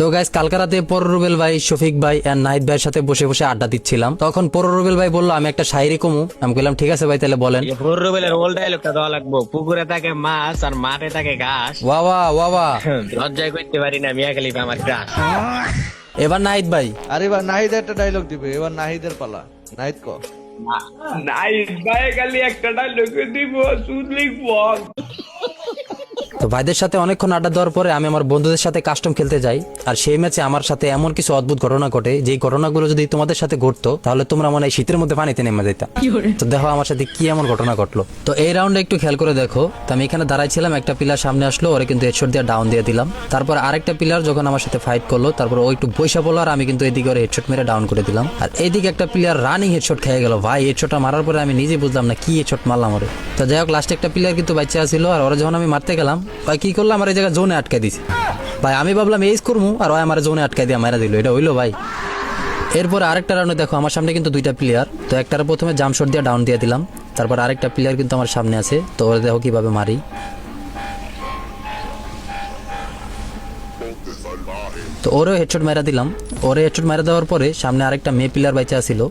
তো গাইস কালকে রাতে পররুবেল ভাই, শফিক ভাই আর নাহিদ ভাইয়ের সাথে বসে বসে আড্ডা দিচ্ছিলাম। তখন পররুবেল ভাই বললো আমি একটা শায়রি কমু। আমি বললাম ঠিক আছে ভাই, তাহলে বলেন। রুবেলের ওল্ড ডায়লগটা দেওয়া লাগবো, পুকুরে থাকে মাছ আর মাঠে থাকে ঘাস। ওয়াওয়া ওয়াওয়া। লজ্জায় করতে পারি না, মিয়া খালিফা আমার ক্রাশ। এবার নাহিদ ভাই। আরে এবার নাহিদ একটা ডায়লগ দিবে, এবার নাহিদের পালা। নাহিদ ক। নাইস ভাই খালি একটা ডায়লগ দিব শুনলেই বল। তো ভাইদের সাথে অনেকক্ষণ আড্ডা দেওয়ার পরে আমি আমার বন্ধুদের সাথে কাস্টম খেলতে যাই। আর সেই ম্যাচে আমার সাথে এমন কিছু অদ্ভুত ঘটনা ঘটে, যে ঘটনাগুলো যদি তোমাদের সাথে ঘটতো তাহলে তোমরা মনে হয় শীতের মধ্যে পানিতে নেমে যেতা। তো দেখো আমার সাথে কি এমন ঘটনা ঘটলো। তো এই রাউন্ডে একটু খেয়াল করে দেখো, তো আমি এখানে দাঁড়াইছিলাম, একটা প্লেয়ার সামনে আসলো, ওরে কিন্তু হেডশট দিয়ে ডাউন দিয়ে দিলাম। তারপর আরেকটা প্লেয়ার যখন আমার সাথে ফাইট করলো, তারপর ও একটু বৈশা বললো আর আমি কিন্তু এদিকে ওরে হেডশট মেরে ডাউন করে দিলাম। আর এইদিকে একটা প্লেয়ার রানিং হেডশট খেয়ে গেল। ভাই হেডশটটা মারার পরে আমি নিজে বুঝলাম না কি হেডশট মারলাম ওরে। তো যাই হোক লাস্টে একটা প্লেয়ার কিন্তু বাচ্চা ছিল, আর ওরা যখন আমি মারতে গেলাম ভাই কি করলাম, আমার এই জায়গায় জোনে আটকে দিছে। ভাই আমি ভাবলাম এইস করবো, আর ওই আমার জোনে আটকে দিয়ে মারা দিল। এটা হইলো ভাই। এরপর আরেকটা রাউন্ডে দেখো আমার সামনে কিন্তু দুইটা প্লেয়ার। তো একটার প্রথমে জাম্প শট দিয়ে ডাউন দিয়ে দিলাম, তারপর আরেকটা প্লেয়ার কিন্তু আমার সামনে আছে। তো ওরা দেখো কিভাবে মারি। তো ওরেও হেডশট মেরা দিলাম। ওরে হেডশট মেরা দেওয়ার পরে সামনে আরেকটা মেয়ে প্লেয়ার বাইচা ছিল,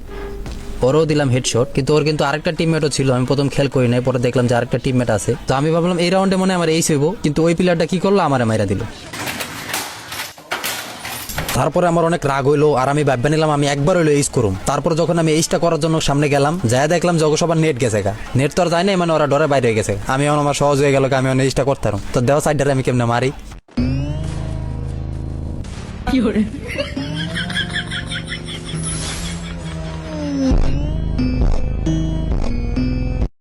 ওরও দিলাম হেডশট। কিন্তু ওর কিন্তু আরেকটা টিমমেটও ছিল, আমি প্রথম খেল করি নাই, পরে দেখলাম যে আরেকটা টিমমেট আছে। তো আমি ভাবলাম এই রাউন্ডে মনে হয় আমার এইস হইব, কিন্তু ওই প্লেয়ারটা কি করলো, আমারে মাইরা দিল। তারপরে আমার অনেক রাগ হইলো, আর আমি ভাববে নিলাম আমি একবার হইলো এইস করুম। তারপর যখন আমি এইসটা করার জন্য সামনে গেলাম, যাই দেখলাম জগ সবার নেট গেছে গা। নেট তো আর যায় নাই, মানে ওরা ডরে বাইরে হয়ে গেছে। আমি এখন আমার সহজ হয়ে গেল, আমি এইসটা করতাম। তো দেওয়া সাইডারে আমি কেমনে মারি।